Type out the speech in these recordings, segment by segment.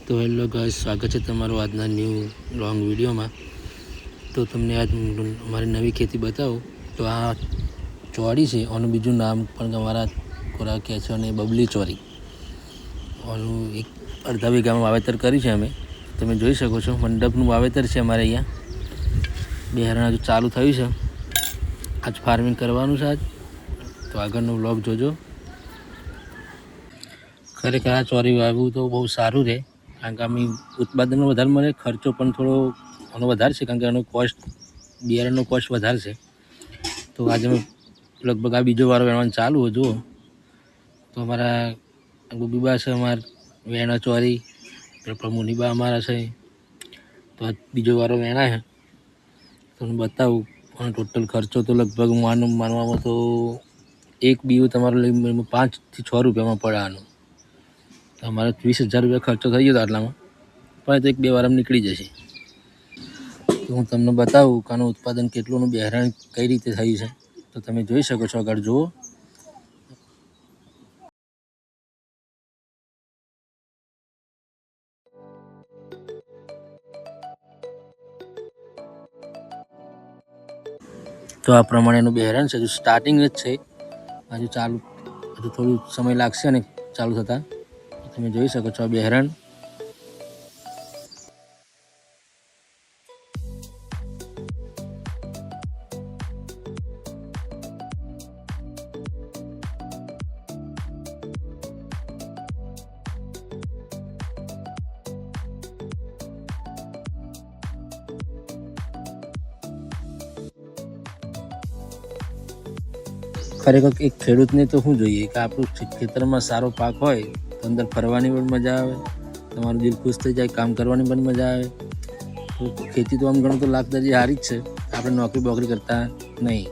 तो hello guys, स्वागत है तमारो आजना न्यू लॉन्ग वीडियो में। तो तमने आज हमारी नवी खेती बताओ। तो आ चोरी से और बीजू नाम पण हमारा कोरा कहे छे अने बबली चोरी और एक अर्धा वीघा में वावेतर करी छे अमे। तमे जोई शको छो मंडपनुं वावेतर छे अमारे अहींया। बिहारण हजू चालू थयुं छे। आज फार्मिंग करवानुं छे आज। तो आगळनो व्लॉग जोजो। खरेखर आ चोरी वाव्युं तो बहुत सारूं रहे, कारण के आम उत्पादन में वधारे मळे, खर्चो पण थोड़ो घणो वधारे छे, कारण के एनो कॉस्ट बियारणनो कॉस्ट वधारे छे। तो आज अमे लगभग आ बीजो वारो वेणवानुं चालू हो। जुओ तो अमारा गुगीबा छे, अमार वेणा चोरी, पेला मुनीबा अमारा छे। तो आज बीजो वारो वेणा है। तो मैं बताऊँ पण टोटल खर्चो तो लगभग मानवामां तो एक बीजू तमारो 5 થી 6 रुपया में पड़े आनो। तो अमारे 20,000 रुपया खर्चो थई गयो आटलामां, पण तो 1-2 वारामां निकળી जशे। तो हूँ तमने बताऊँ कि आनुं उत्पादन केटलुं बिहारण कई रीते थयुं छे। तो तमे जोई शको छो, आगळ जुओ। तो आ प्रमाणेनुं बिहारण छे, हजू स्टार्टिंग ज छे, हजू चालू हजू थोड़ो समय लागशे ने चालू थता। तो तमे जोई शको छो आ बिहारण। खरेखर एक खेडूतने तो शुं जोईए कि आपणुं खेतरमां सारो पाक होय तो अंदर फरवानी पण मजा आवे, तमारुं दिल खुश थई जाय, काम करवानी पण मजा आवे। तो खेती तो आम गणो तो लाभदायी हारी ज छे, आपणे नौकरी बोकरी करता नहीं।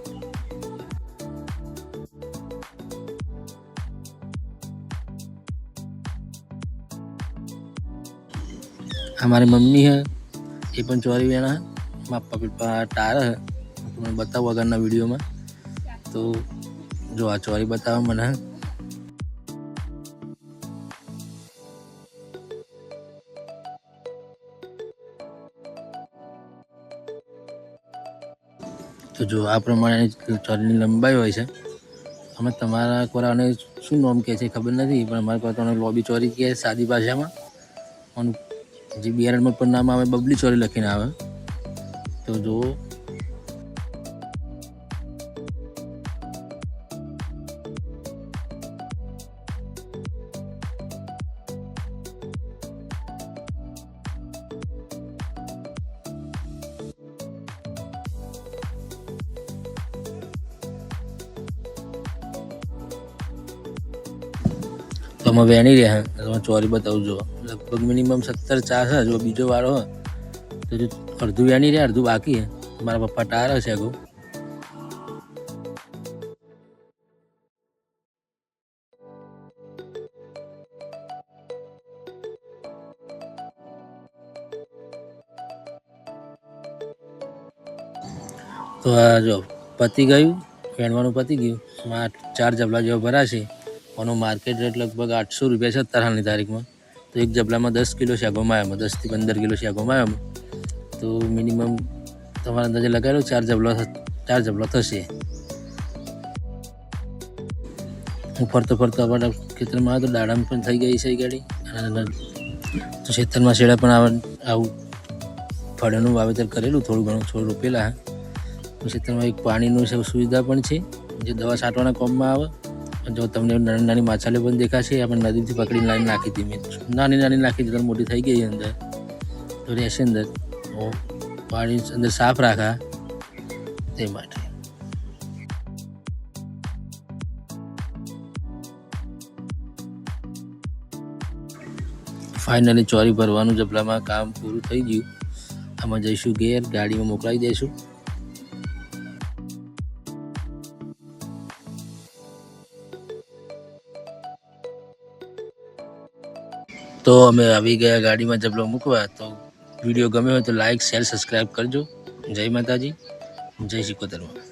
हमारी मम्मी है, ये पण चोरी वेणा है। मापा पीपा टार है, तुम्हें बताऊँ अगरना वीडियो में। तो जो आ चोरी बताओ मने। तो जो आ प्रमाणे चोरीनी लंबाई होय छे। अमे तमारा कोराने शुं नाम कहे छे खबर नहीं, पण अमारा कोरा तो लॉबी चोरी कहे सादी भाषामां। और जे बियारणमां पण नाम आवे बबली चोरी लखीने आवे। तो जो तो मैं वेणी रहा तो चोरी बताऊँ। जो लगभग मिनिमम 70 चार है, जो बीजो वारो है। तो जो अर्धु वेणी रहा, अर्धु बाकी है। मारा पप्पा टार है आगो। तो आ जो पति गयु वेणवानुं पति गयुं, 4 जबला जेवा भराशे। और मार्केट रेट लगभग 800 रुपया है अत्यार हालनी तारीख में। तो एक जबला में 10 किलो शागो मायामां, 10 થી 15 किलो शागो मायामां। तो मिनिमम तमारा अंदाजे लगाई लो 4 जबला थशे। हूँ फरतो फरतो अपना खेतर में तो दाड़ा में थी गई है गाड़ी। तो खेतर में शेड़ा पण आવું फळोनुं वावेतर करेलुं, थोड़ुं घणुं छोड़ रोपेला है। तो खेतर में एक पाणीनुं सुविधा पण छे, जे दवा छांटवाना काममां आवे। जो तमने नानी नानी माछालीओ पण देखाशे, आपणे नदीथी पकड़ीने लाईने नाखी हती में। नानी नानी नाखी हती, मोटी थई गई अंदर, तो रहेशे अंदर। तो पाणी अंदर साफ राखा ते माटे। फाइनली चोरी भरवानुं जबलामां काम पूरुं थई गयुं। आमां जईशुं घेर, गाड़ी में मोकलाई देशुं। तो अमे आवी गया गाड़ी में जबलो मूकवा। तो वीडियो गम्यो हो तो लाइक शेर सब्सक्राइब करजो। जय माताजी, जय श्री कोतरमा।